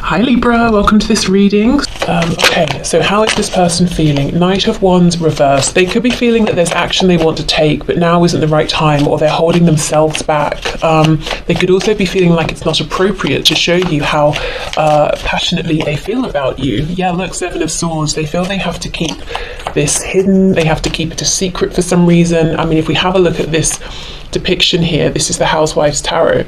Hi Libra, welcome to this reading. Okay, so how is this person feeling? Knight of Wands reversed. They could be feeling that there's action they want to take, but now isn't the right time, or they're holding themselves back. They could also be feeling like it's not appropriate to show you how passionately they feel about you. Yeah, look, Seven of Swords. They feel they have to keep this hidden. They have to keep it a secret for some reason. I mean, if we have a look at this depiction here, this is the Housewives Tarot.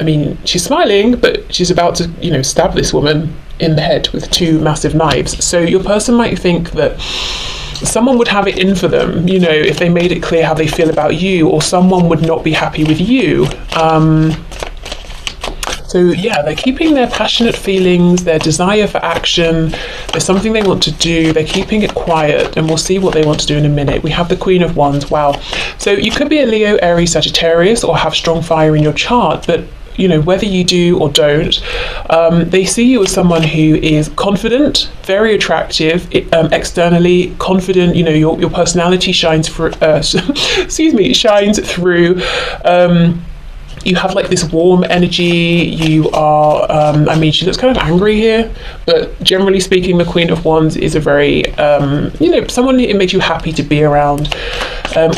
I mean, she's smiling, but she's about to, stab this woman in the head with two massive knives. So your person might think that someone would have it in for them, if they made it clear how they feel about you, or someone would not be happy with you. So yeah, they're keeping their passionate feelings, their desire for action. There's something they want to do. They're keeping it quiet, and we'll see what they want to do in a minute. We have the Queen of Wands. Wow. So you could be a Leo, Aries, Sagittarius, or have strong fire in your chart, but whether you do or don't, they see you as someone who is confident, very attractive, externally confident. Your personality shines through. Shines through. You have like this warm energy. You are, she looks kind of angry here, but generally speaking, the Queen of Wands is a very, someone it makes you happy to be around.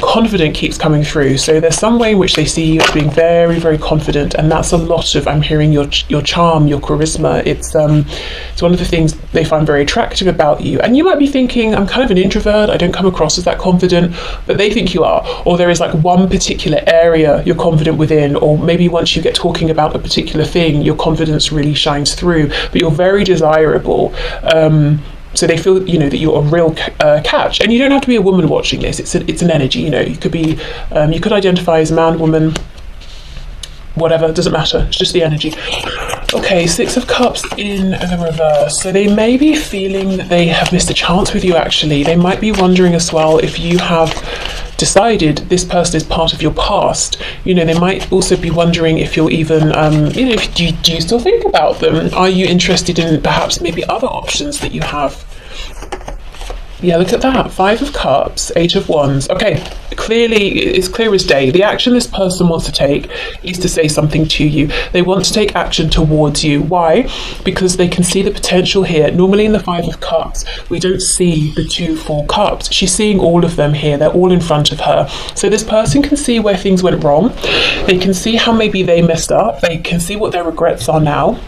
Confident keeps coming through. So there's some way in which they see you as being very, very confident, and that's a lot of, I'm hearing your charm, your charisma. It's one of the things they find very attractive about you. And you might be thinking, I'm kind of an introvert, I don't come across as that confident, but they think you are. Or there is like one particular area you're confident within, or maybe once you get talking about a particular thing, your confidence really shines through, but you're very desirable. So they feel, that you're a real catch, and you don't have to be a woman watching this. It's an energy. You could be, you could identify as man, woman, whatever. It doesn't matter. It's just the energy. Okay, Six of Cups in the reverse. So they may be feeling that they have missed a chance with you. Actually, they might be wondering as well if you have decided this person is part of your past. They might also be wondering if you're even, do you still think about them? Are you interested in perhaps maybe other options that you have? Yeah, look at that. Five of Cups, Eight of Wands. Okay, clearly, it's clear as day. The action this person wants to take is to say something to you. They want to take action towards you. Why? Because they can see the potential here. Normally in the Five of Cups, we don't see the two full cups. She's seeing all of them here. They're all in front of her. So this person can see where things went wrong. They can see how maybe they messed up. They can see what their regrets are now.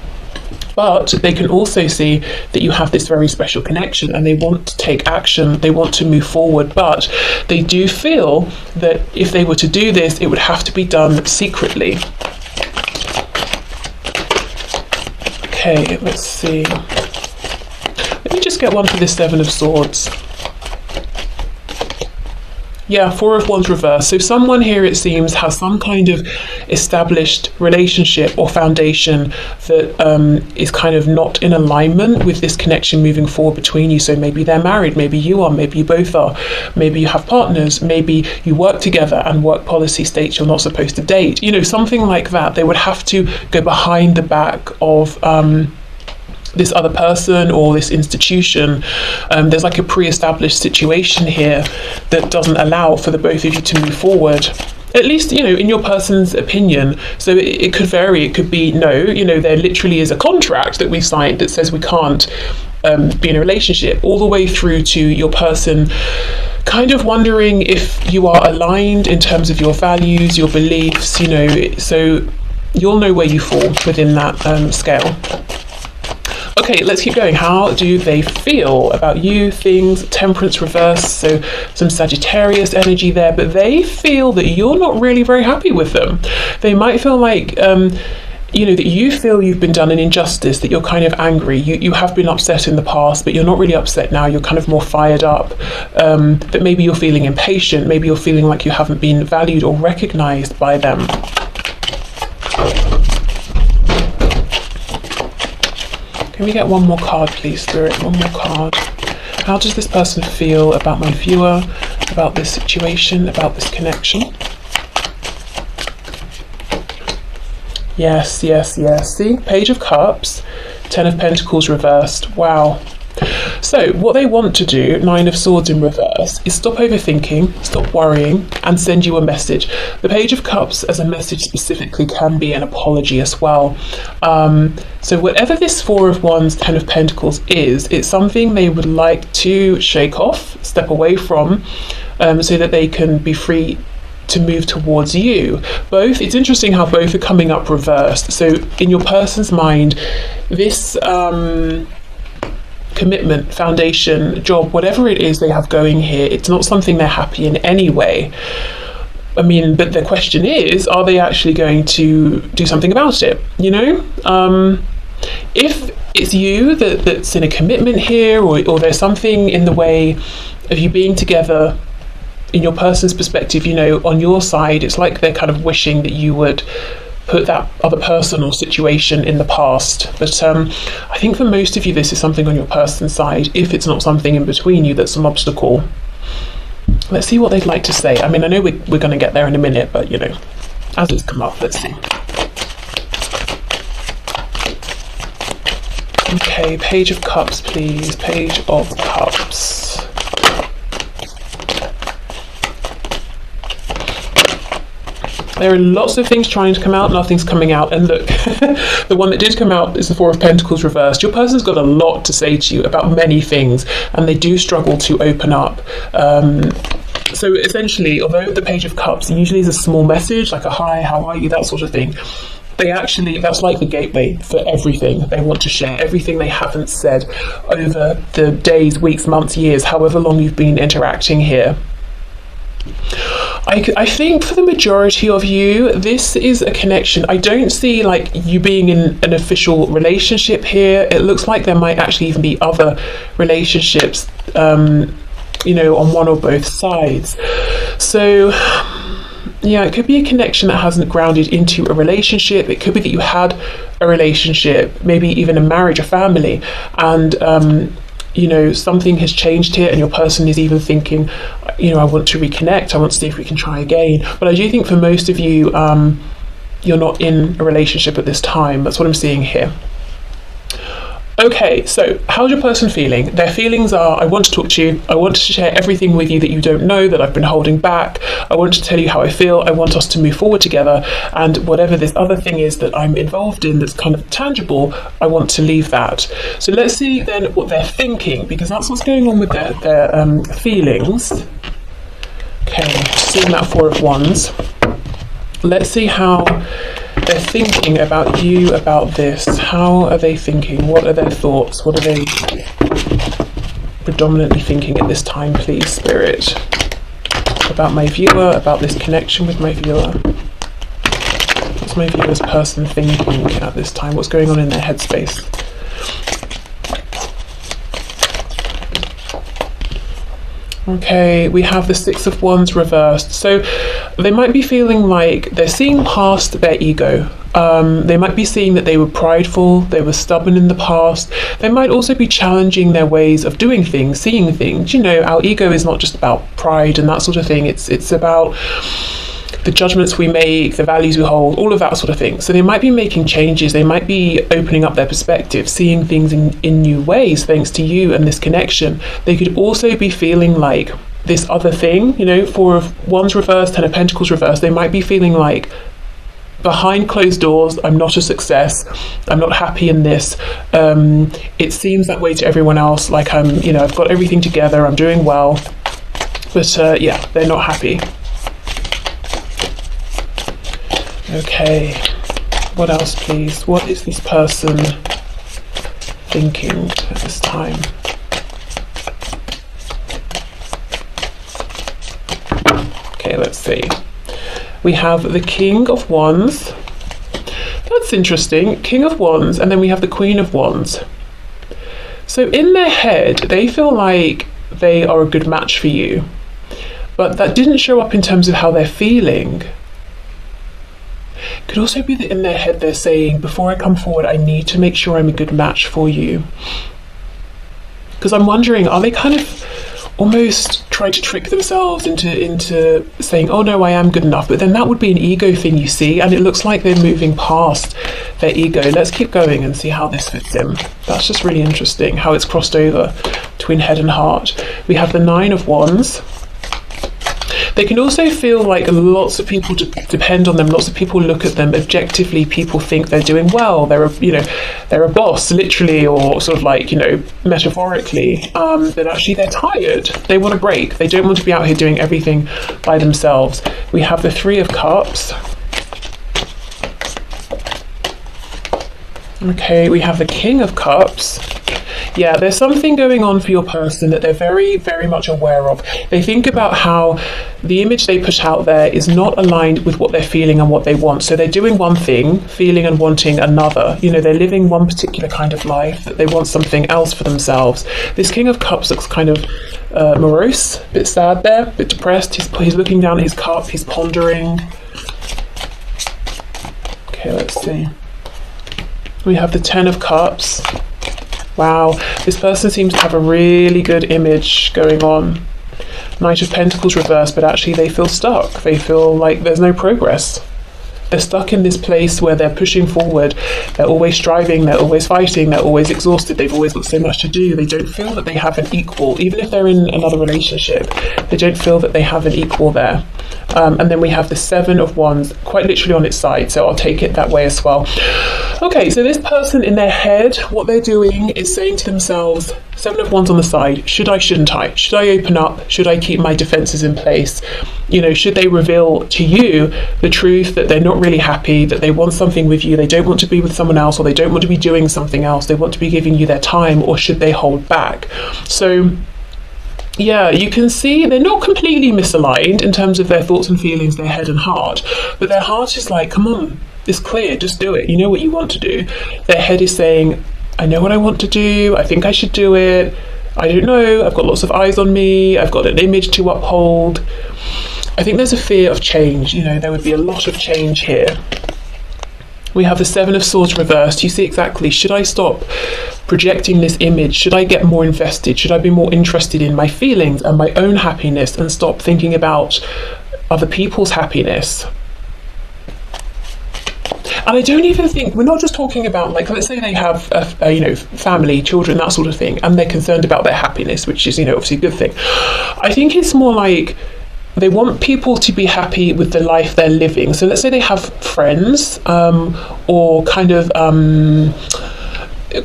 But they can also see that you have this very special connection, and they want to take action, they want to move forward, but they do feel that if they were to do this, it would have to be done secretly. Okay, let's see. Let me just get one for this Seven of Swords. Yeah, Four of Wands reverse. So someone here, it seems, has some kind of established relationship or foundation that is kind of not in alignment with this connection moving forward between you. So maybe they're married, maybe you are, maybe you both are, maybe you have partners, maybe you work together and work policy states you're not supposed to date. Something like that. They would have to go behind the back of this other person or this institution. There's like a pre-established situation here that doesn't allow for the both of you to move forward, at least in your person's opinion. So it could vary. It could be no, there literally is a contract that we signed that says we can't be in a relationship, all the way through to your person kind of wondering if you are aligned in terms of your values, your beliefs, so you'll know where you fall within that scale. Okay, let's keep going. How do they feel about you? Things, Temperance reverse, so some Sagittarius energy there, but they feel that you're not really very happy with them. They might feel like, that you feel you've been done an injustice, that you're kind of angry. You have been upset in the past, but you're not really upset now. You're kind of more fired up. That maybe you're feeling impatient. Maybe you're feeling like you haven't been valued or recognized by them. Can we get one more card, please, Spirit? One more card. How does this person feel about my viewer, about this situation, about this connection? Yes, yes, yes. See? Page of Cups, Ten of Pentacles reversed. Wow. So what they want to do, Nine of Swords in reverse, is stop overthinking, stop worrying, and send you a message. The Page of Cups as a message specifically can be an apology as well. So whatever this Four of Wands, Ten of Pentacles is, it's something they would like to shake off, step away from, so that they can be free to move towards you. Both, it's interesting how both are coming up reversed. So in your person's mind, this commitment, foundation, job, whatever it is they have going here, it's not something they're happy in any way. I mean, but the question is, are they actually going to do something about it? You know, if it's you that's in a commitment here, or there's something in the way of you being together, in your person's perspective, you know, on your side, it's like they're kind of wishing that you would put that other person or situation in the past. But I think for most of you, this is something on your person's side, if it's not something in between you that's an obstacle. Let's see what they'd like to say. I mean, I know we're going to get there in a minute, but, you know, as it's come up, let's see. Okay, Page of Cups, please. Page of Cups. There are lots of things trying to come out, nothing's coming out. And look, the one that did come out is the Four of Pentacles reversed. Your person's got a lot to say to you about many things, and they do struggle to open up. So essentially, although the Page of Cups usually is a small message, like a hi, how are you, that sort of thing, they actually, that's like the gateway for everything they want to share, everything they haven't said over the days, weeks, months, years, however long you've been interacting here. I think for the majority of you, this is a connection. I don't see like you being in an official relationship here. It looks like there might actually even be other relationships, you know, on one or both sides. So yeah, it could be a connection that hasn't grounded into a relationship. It could be that you had a relationship, maybe even a marriage, a family, and you know, something has changed here, and your person is even thinking, you know, I want to reconnect, I want to see if we can try again. But I do think for most of you, you're not in a relationship at this time. That's what I'm seeing here. Okay, so how's your person feeling? Their feelings are, I want to talk to you, I want to share everything with you that you don't know, that I've been holding back, I want to tell you how I feel, I want us to move forward together, and whatever this other thing is that I'm involved in that's kind of tangible, I want to leave that. So let's see then what they're thinking, because that's what's going on with their feelings. Okay, seeing that Four of Wands. Let's see how they're thinking about you, about this. How are they thinking? What are their thoughts? What are they predominantly thinking at this time, please, Spirit? About my viewer, about this connection with my viewer. What's my viewer's person thinking at this time? What's going on in their headspace? Okay, we have the Six of Wands reversed. So they might be feeling like they're seeing past their ego. They might be seeing that they were prideful, they were stubborn in the past. They might also be challenging their ways of doing things, seeing things. You know, our ego is not just about pride and that sort of thing. It's about the judgments we make, the values we hold, all of that sort of thing. So they might be making changes, they might be opening up their perspective, seeing things in new ways thanks to you and this connection. They could also be feeling like this other thing, you know, Four of Wands reversed, Ten of Pentacles reversed, they might be feeling like behind closed doors, I'm not a success, I'm not happy in this, it seems that way to everyone else, like I'm, you know, I've got everything together, I'm doing well, but yeah, they're not happy. Okay, what else please? What is this person thinking at this time? Okay, let's see. We have the King of Wands. That's interesting. King of Wands, and then we have the Queen of Wands. So in their head, they feel like they are a good match for you, but that didn't show up in terms of how they're feeling. Could also be that in their head they're saying, before I come forward, I need to make sure I'm a good match for you. Because I'm wondering, are they kind of almost try to trick themselves into saying, oh no, I am good enough. But then that would be an ego thing, you see, and it looks like they're moving past their ego. Let's keep going and see how this fits in. That's just really interesting, how it's crossed over between head and heart. We have the 9 of Wands. They can also feel like lots of people depend on them. Lots of people look at them objectively. People think they're doing well. They're a boss, literally, or sort of like, metaphorically. But actually, they're tired. They want a break. They don't want to be out here doing everything by themselves. We have the 3 of Cups. Okay, we have the King of Cups. Yeah, there's something going on for your person that they're very, very much aware of. They think about how the image they put out there is not aligned with what they're feeling and what they want. So they're doing one thing, feeling and wanting another. They're living one particular kind of life, that they want something else for themselves. This King of Cups looks kind of morose, a bit sad there, a bit depressed. He's looking down at his cup, he's pondering. Okay, let's see. We have the 10 of Cups. Wow, this person seems to have a really good image going on. Knight of Pentacles reversed, but actually they feel stuck. They feel like there's no progress. They're stuck in this place where they're pushing forward. They're always striving, they're always fighting, they're always exhausted, they've always got so much to do. They don't feel that they have an equal. Even if they're in another relationship, they don't feel that they have an equal there. And then we have the 7 of Wands, quite literally on its side, so I'll take it that way as well. Okay, so this person in their head, what they're doing is saying to themselves, 7 of Wands on the side, shouldn't I? Should I open up? Should I keep my defences in place? Should they reveal to you the truth that they're not really happy, that they want something with you, they don't want to be with someone else, or they don't want to be doing something else, they want to be giving you their time, or should they hold back? So yeah, you can see they're not completely misaligned in terms of their thoughts and feelings, their head and heart, but their heart is like, come on, it's clear, just do it. You know what you want to do. Their head is saying, I know what I want to do, I think I should do it, I don't know, I've got lots of eyes on me, I've got an image to uphold. I think there's a fear of change. There would be a lot of change here. We have the 7 of Swords reversed. You see exactly, should I stop projecting this image? Should I get more invested? Should I be more interested in my feelings and my own happiness and stop thinking about other people's happiness? And I don't even think, we're not just talking about, like, let's say they have family, children, that sort of thing, and they're concerned about their happiness, which is, obviously a good thing. I think it's more like they want people to be happy with the life they're living. So let's say they have friends or kind of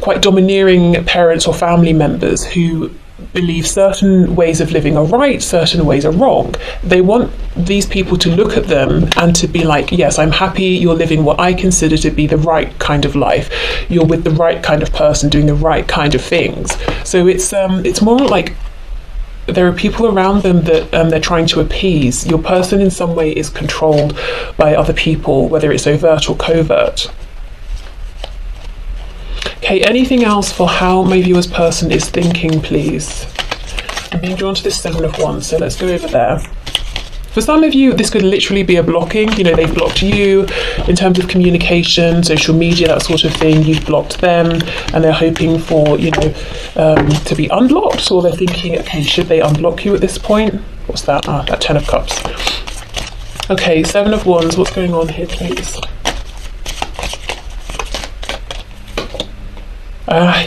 quite domineering parents or family members who believe certain ways of living are right, certain ways are wrong. They want these people to look at them and to be like, yes, I'm happy you're living what I consider to be the right kind of life. You're with the right kind of person, doing the right kind of things. So it's more like there are people around them that they're trying to appease. Your person in some way is controlled by other people, whether it's overt or covert. Okay, anything else for how my viewer's person is thinking, please? I'm being drawn to this 7 of Wands, so let's go over there. For some of you, this could literally be a blocking. They've blocked you in terms of communication, social media, that sort of thing. You've blocked them, and they're hoping for, to be unblocked, or they're thinking, okay, should they unblock you at this point? What's that? That 10 of Cups. Okay, 7 of Wands, what's going on here, please?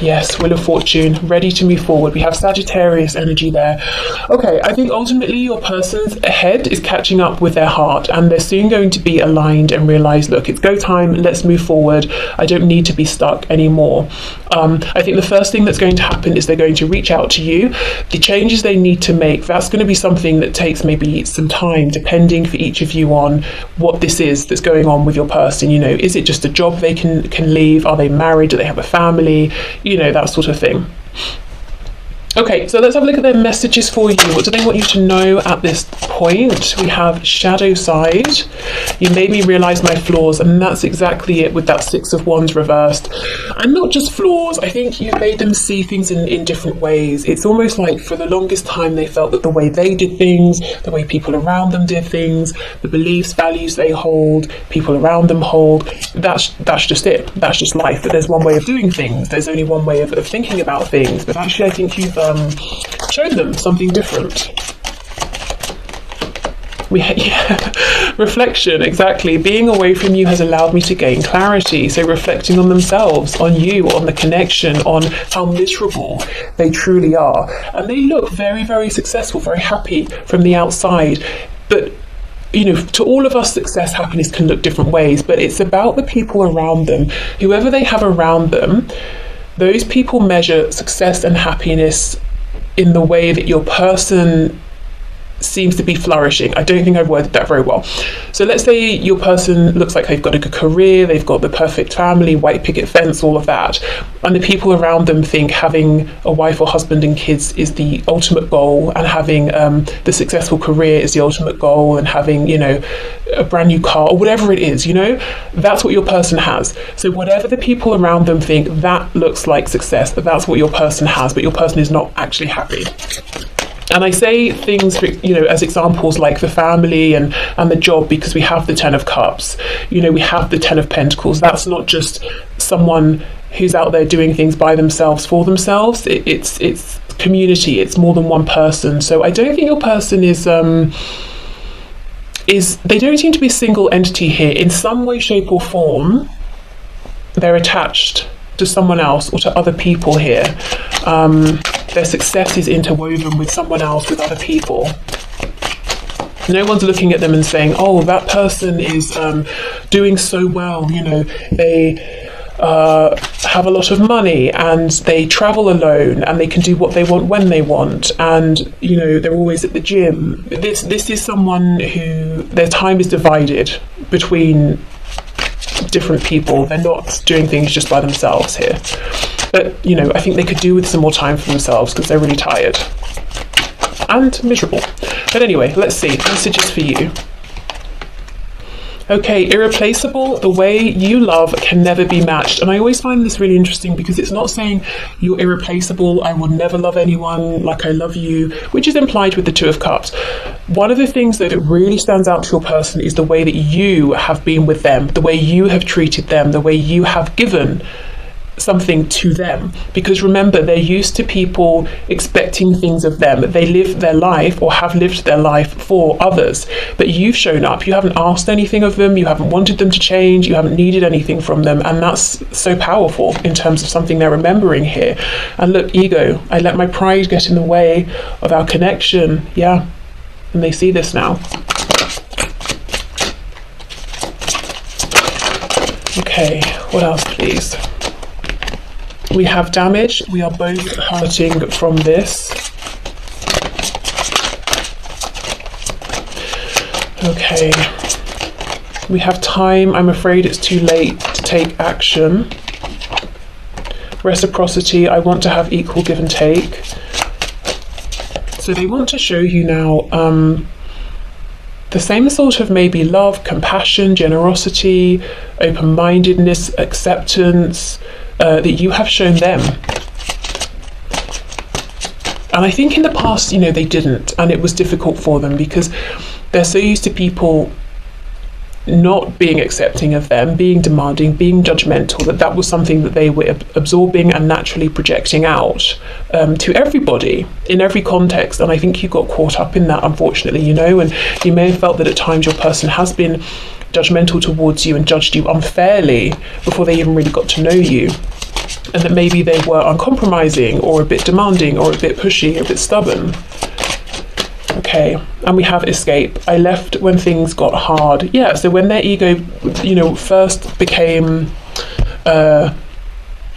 Yes, Wheel of Fortune, ready to move forward. We have Sagittarius energy there. Okay, I think ultimately your person's head is catching up with their heart, and they're soon going to be aligned and realize, look, it's go time, let's move forward. I don't need to be stuck anymore. I think the first thing that's going to happen is they're going to reach out to you. The changes they need to make, that's going to be something that takes maybe some time, depending for each of you on what this is that's going on with your person. Is it just a job they can leave? Are they married? Do they have a family? That sort of thing. Okay, so let's have a look at their messages for you. What do they want you to know at this point? We have shadow side. You made me realise my flaws, and that's exactly it with that 6 of Wands reversed. And not just flaws, I think you've made them see things in different ways. It's almost like for the longest time they felt that the way they did things, the way people around them did things, the beliefs, values they hold, people around them hold, that's just it. That's just life. But there's one way of doing things. There's only one way of thinking about things. But actually I think you've shown them something different. Reflection, exactly. Being away from you has allowed me to gain clarity. So reflecting on themselves, on you, on the connection, on how miserable they truly are. And they look very, very successful, very happy from the outside. But to all of us, success, happiness can look different ways, but it's about the people around them. Whoever they have around them, those people measure success and happiness in the way that your person seems to be flourishing. I don't think I've worded that very well. So let's say your person looks like they've got a good career, they've got the perfect family, white picket fence, all of that. And the people around them think having a wife or husband and kids is the ultimate goal, and having the successful career is the ultimate goal, and having, a brand new car or whatever it is, that's what your person has. So whatever the people around them think, that looks like success, that's what your person has, but your person is not actually happy. And I say things, as examples like the family and the job, because we have the 10 of Cups, we have the 10 of Pentacles. That's not just someone who's out there doing things by themselves for themselves. It's community. It's more than one person. So I don't think your person is they don't seem to be a single entity here. In some way, shape or form, they're attached to someone else or to other people here. Their success is interwoven with someone else, with other people. No one's looking at them and saying, oh, that person is doing so well, they have a lot of money and they travel alone and they can do what they want when they want, and they're always at the gym. This is someone who their time is divided between different people. They're not doing things just by themselves here. But, I think they could do with some more time for themselves because they're really tired and miserable. But anyway, let's see. Messages for you. Okay, irreplaceable. The way you love can never be matched. And I always find this really interesting because it's not saying you're irreplaceable, I will never love anyone like I love you, which is implied with the 2 of Cups. One of the things that really stands out to your person is the way that you have been with them, the way you have treated them, the way you have given something to them. Because remember, they're used to people expecting things of them. They live their life or have lived their life for others, but you've shown up. You haven't asked anything of them, you haven't wanted them to change, you haven't needed anything from them, and that's so powerful in terms of something they're remembering here. And look, ego, I let my pride get in the way of our connection. Yeah, and they see this now. Okay, what else please? We have damage. We are both hurting from this. Okay. We have time. I'm afraid it's too late to take action. Reciprocity. I want to have equal give and take. So they want to show you now the same sort of maybe love, compassion, generosity, open-mindedness, acceptance, that you have shown them. And I think in the past, they didn't, and it was difficult for them because they're so used to people not being accepting of them, being demanding, being judgmental, that was something that they were absorbing and naturally projecting out to everybody in every context. And I think you got caught up in that, unfortunately, and you may have felt that at times your person has been judgmental towards you and judged you unfairly before they even really got to know you, and that maybe they were uncompromising or a bit demanding or a bit pushy or a bit stubborn. Okay, and we have escape. I left when things got hard. Yeah, so when their ego first became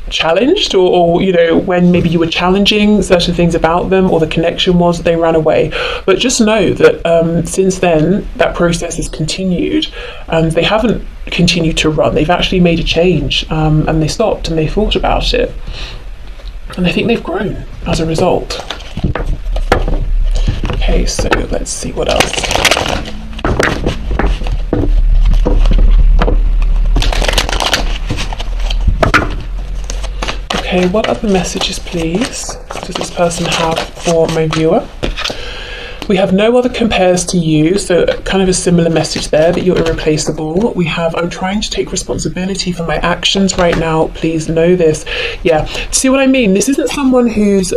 challenged, or when maybe you were challenging certain things about them, or the connection was, they ran away. But just know that since then that process has continued, and they haven't continued to run. They've actually made a change, and they stopped and they thought about it, and I think they've grown as a result. Okay, so let's see what else. Okay, what other messages, please, does this person have for my viewer? We have no other compares to you, so kind of a similar message there, that you're irreplaceable. We have, I'm trying to take responsibility for my actions right now, please know this. Yeah, see what I mean? This isn't someone who's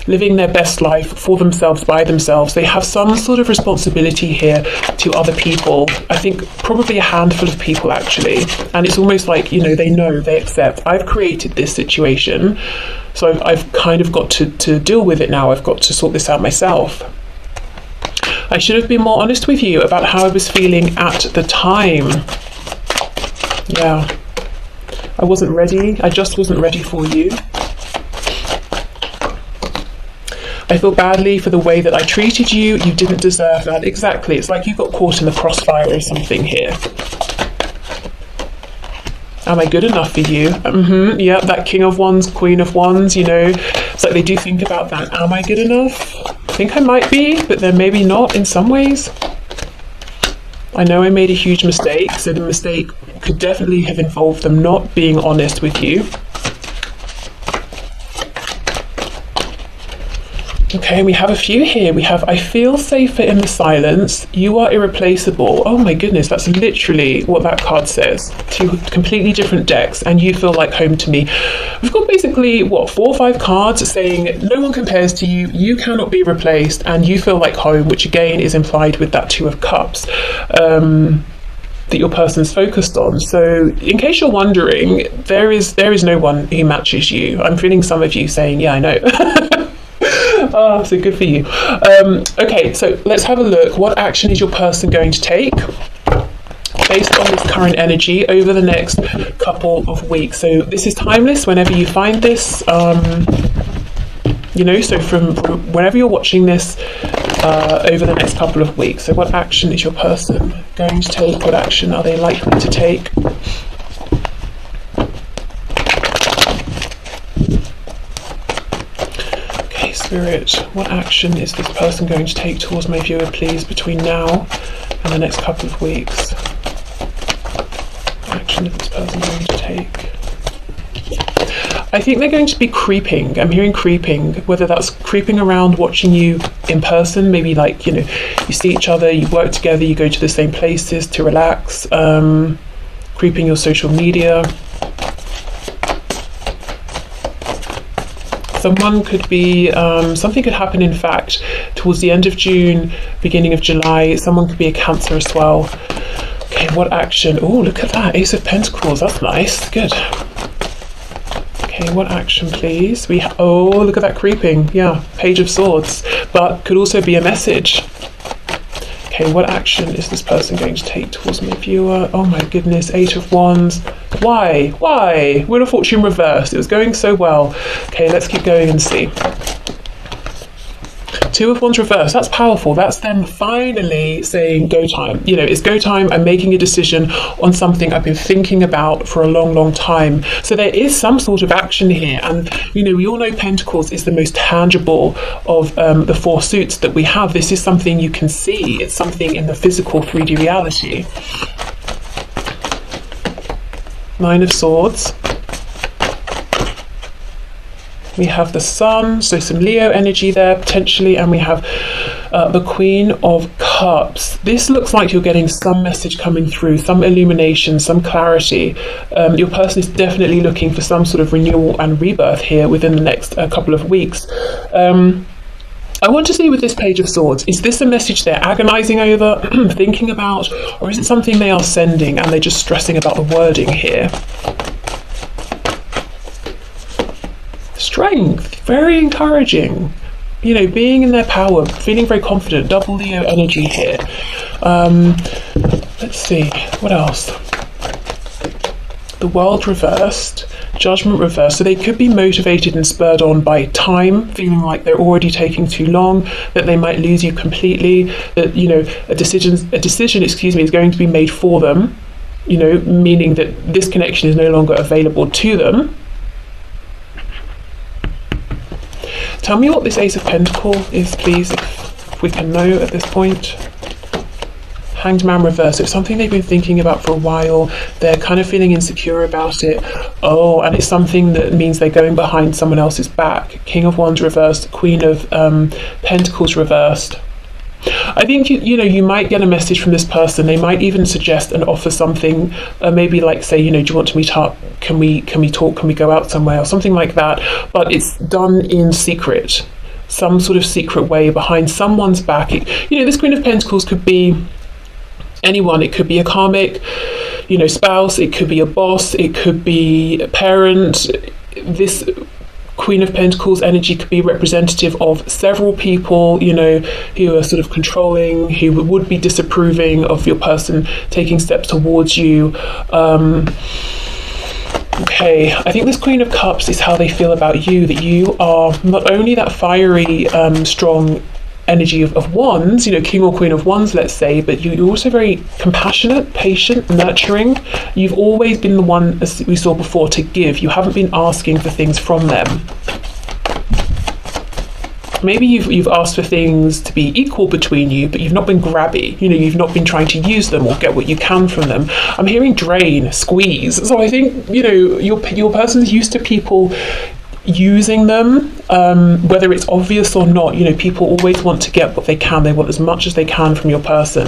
living their best life for themselves, by themselves. They have some sort of responsibility here to other people. I think probably a handful of people, actually. And it's almost like, you know, they accept, I've created this situation, so I've kind of got to deal with it now. I've got to sort this out myself. I should have been more honest with you about how I was feeling at the time. Yeah, I wasn't ready. I just wasn't ready for you. I feel badly for the way that I treated you. You didn't deserve that. Exactly. It's like you got caught in the crossfire or something here. Am I good enough for you? Yeah, that King of Wands, Queen of Wands, you know, it's like they do think about that. Am I good enough? I think I might be, but then maybe not in some ways. I know I made a huge mistake, so the mistake could definitely have involved them not being honest with you. Okay, we have a few here. We have, I feel safer in the silence. You are irreplaceable. Oh my goodness, that's literally what that card says. Two completely different decks, and you feel like home to me. We've got basically, what, 4 or 5 cards saying no one compares to you, you cannot be replaced, and you feel like home, which again is implied with that 2 of Cups. That your person's focused on. So in case you're wondering, there is no one who matches you. I'm feeling some of you saying, yeah, I know. Oh, so good for you. Okay, so let's have a look. What action is your person going to take based on this current energy over the next couple of weeks? So this is timeless whenever you find this. You know, so from whenever you're watching this over the next couple of weeks. So what action is your person going to take? What action are they likely to take? Spirit, what action is this person going to take towards my viewer, please, between now and the next couple of weeks? What action is this person going to take? I think they're going to be creeping. I'm hearing creeping, whether that's creeping around watching you in person, maybe like, you know, you see each other, you work together, you go to the same places to relax, creeping your social media. Someone could be, something could happen, in fact, towards the end of June, beginning of July. Someone could be a Cancer as well. Okay, what action? Oh, look at that. Ace of Pentacles. That's nice. Good. Okay, what action, please? Oh, look at that creeping. Yeah, Page of Swords. But could also be a message. Okay, what action is this person going to take towards my viewer? Oh my goodness, 8 of Wands. Why? Why? Wheel of Fortune reversed. It was going so well. Okay, let's keep going and see. 2 of Wands reversed. That's powerful. That's them finally saying go time. You know, it's go time. I'm making a decision on something I've been thinking about for a long, long time. So there is some sort of action here. And, you know, we all know Pentacles is the most tangible of the 4 suits that we have. This is something you can see. It's something in the physical 3D reality. 9 of Swords. We have the Sun, so some Leo energy there potentially, and we have the Queen of Cups. This looks like you're getting some message coming through, some illumination, some clarity. Your person is definitely looking for some sort of renewal and rebirth here within the next couple of weeks. I want to see with this Page of Swords, is this a message they're agonizing over, thinking about, or is it something they are sending and they're just stressing about the wording here? Strength, very encouraging. You know, being in their power, feeling very confident, double Leo energy here. Let's see, what else? The World reversed, Judgment reversed. So they could be motivated and spurred on by time, feeling like they're already taking too long, that they might lose you completely, that, you know, a decision, is going to be made for them, you know, meaning that this connection is no longer available to them. Tell me what this Ace of Pentacles is, please, if we can know at this point. Hanged Man reverse. It's something they've been thinking about for a while. They're kind of feeling insecure about it. Oh, and it's something that means they're going behind someone else's back. King of Wands reversed. Queen of Pentacles reversed. I think you might get a message from this person. They might even suggest and offer something, maybe like say, do you want to meet up? Can we talk? Can we go out somewhere or something like that? But it's done in secret, some sort of secret way behind someone's back. This Queen of Pentacles could be anyone. It could be a karmic, spouse. It could be a boss. It could be a parent. This Queen of Pentacles energy could be representative of several people, who are sort of controlling, who would be disapproving of your person taking steps towards you. Okay, I think this Queen of Cups is how they feel about you, that you are not only that fiery, strong energy of wands, King or Queen of Wands, let's say, but you're also very compassionate, patient, nurturing. You've always been the one, as we saw before, to give. You haven't been asking for things from them. Maybe you've asked for things to be equal between you, but you've not been grabby. You've not been trying to use them or get what you can from them. I'm hearing drain, squeeze. So I think, your person's used to people using them, whether it's obvious or not. People always want to get what they can. They want as much as they can from your person.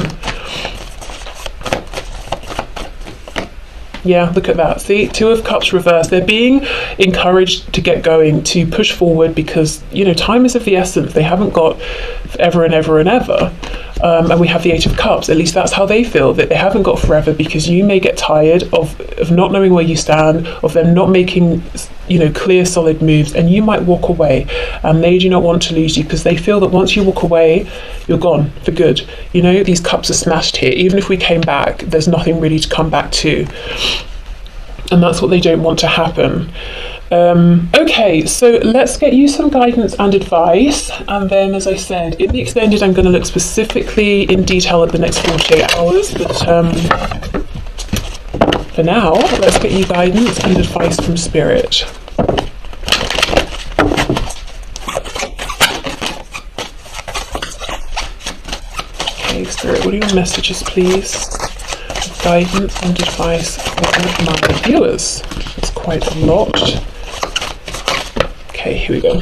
Yeah, look at that. See, Two of Cups reversed. They're being encouraged to get going, to push forward, because time is of the essence. They haven't got forever and ever and ever. And we have the Eight of Cups. At least that's how they feel, that they haven't got forever, because you may get tired of not knowing where you stand, of them not making clear, solid moves, and you might walk away. And they do not want to lose you, because they feel that once you walk away, you're gone for good. These cups are smashed here. Even if we came back, there's nothing really to come back to. And that's what they don't want to happen. Okay, so let's get you some guidance and advice, and then, as I said, in the extended I'm going to look specifically in detail at the next 48 hours, but for now, let's get you guidance and advice from Spirit. Okay, Spirit, what are your messages, please? Guidance and advice for my viewers. It's quite a lot. Okay, here we go.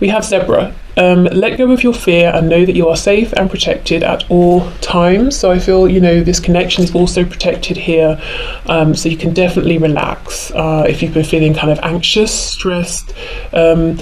We have Zebra. Let go of your fear and know that you are safe and protected at all times. So I feel, this connection is also protected here. So you can definitely relax. If you've been feeling kind of anxious, stressed, I'm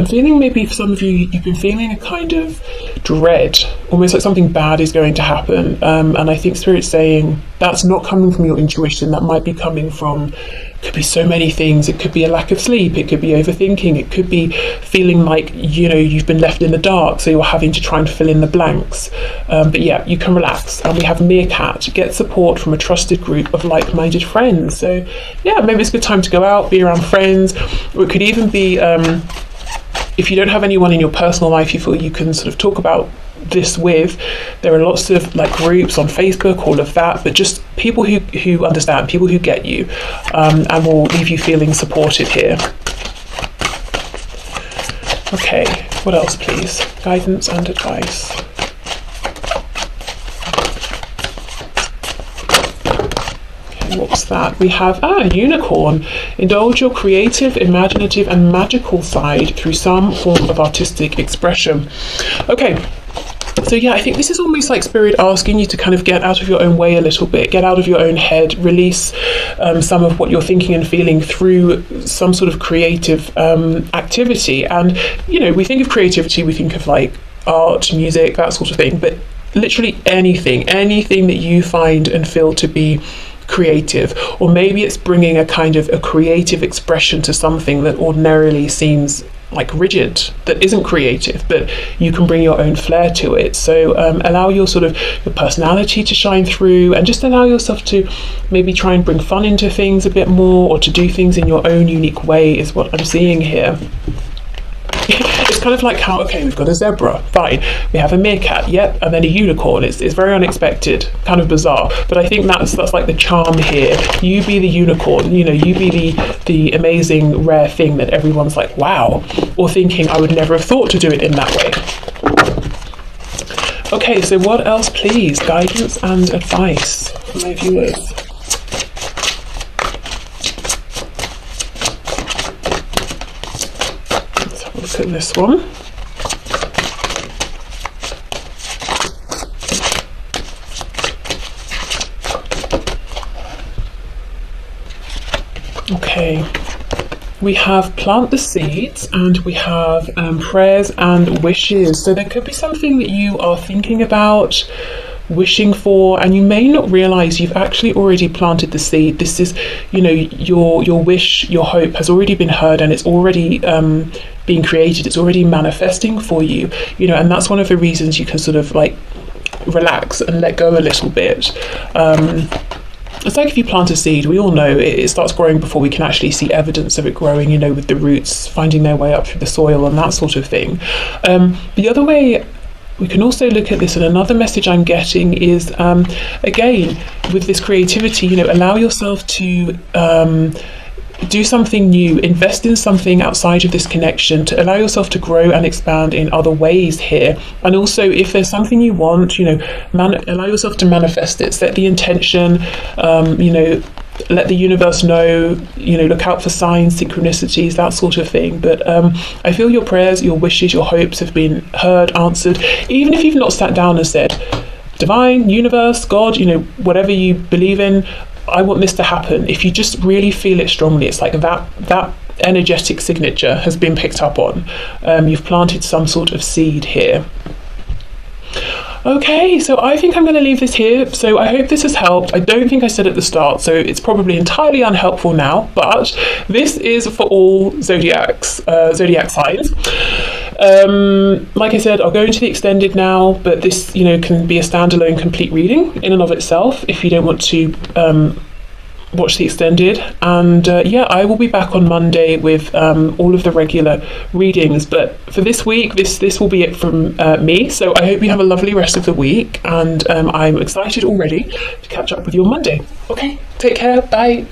feeling, maybe for some of you, you've been feeling a kind of dread, almost like something bad is going to happen. And I think Spirit's saying that's not coming from your intuition. That might be coming from, could be so many things. It could be a lack of sleep. It could be overthinking. It could be feeling like, you've been left in the dark, so you're having to try and fill in the blanks. But yeah, you can relax. And we have Meerkat. Get support from a trusted group of like-minded friends. So yeah, maybe it's a good time to go out, be around friends. Or it could even be, if you don't have anyone in your personal life you feel you can sort of talk about this with, there are lots of groups on Facebook, all of that, but just people who understand, people who get you, and will leave you feeling supported here. Okay, what else, please? Guidance and advice. Okay, what's that? We have Unicorn. Indulge your creative, imaginative, and magical side through some form of artistic expression. Okay. So yeah, I think this is almost like Spirit asking you to kind of get out of your own way a little bit, get out of your own head, release some of what you're thinking and feeling through some sort of creative activity. And, we think of creativity, we think of art, music, that sort of thing, but literally anything that you find and feel to be creative. Or maybe it's bringing a kind of a creative expression to something that ordinarily seems rigid, that isn't creative, but you can bring your own flair to it. So allow your personality to shine through, and just allow yourself to maybe try and bring fun into things a bit more, or to do things in your own unique way, is what I'm seeing here. It's kind of like how, okay, we've got a zebra, fine, we have a meerkat, yep, and then a unicorn. It's very unexpected, kind of bizarre, but I think that's like the charm here. You be the unicorn, you be the amazing rare thing that everyone's like, wow, or thinking, I would never have thought to do it in that way. Okay, so what else, please? Guidance and advice for my viewers. Look at this one. Okay. We have plant the seeds, and we have prayers and wishes. So there could be something that you are thinking about, wishing for, and you may not realize you've actually already planted the seed. This is, you know, your wish, your hope has already been heard, and it's already being created. It's already manifesting for you, you know, and that's one of the reasons you can sort of like relax and let go a little bit. It's like if you plant a seed, we all know it starts growing before we can actually see evidence of it growing, you know, with the roots finding their way up through the soil and that sort of thing. The other way we can also look at this, and another message I'm getting is, again, with this creativity, you know, allow yourself to do something new, invest in something outside of this connection, to allow yourself to grow and expand in other ways here. And also, if there's something you want, you know, allow yourself to manifest it, set the intention, you know, let the universe know, you know, look out for signs, synchronicities, that sort of thing. But I feel your prayers, your wishes, your hopes have been heard, answered, even if you've not sat down and said, divine, universe, God, you know, whatever you believe in, I want this to happen. If you just really feel it strongly, it's like that energetic signature has been picked up on. You've planted some sort of seed here. Okay, so I think I'm going to leave this here. So I hope this has helped. I don't think I said at the start, so it's probably entirely unhelpful now, but this is for all zodiac signs. Like I said, I'll go into the extended now, but this, you know, can be a standalone complete reading in and of itself if you don't want to watch the extended. And yeah, I will be back on Monday with all of the regular readings, but for this week, this will be it from me. So I hope you have a lovely rest of the week, and I'm excited already to catch up with you on Monday. Okay, take care, bye.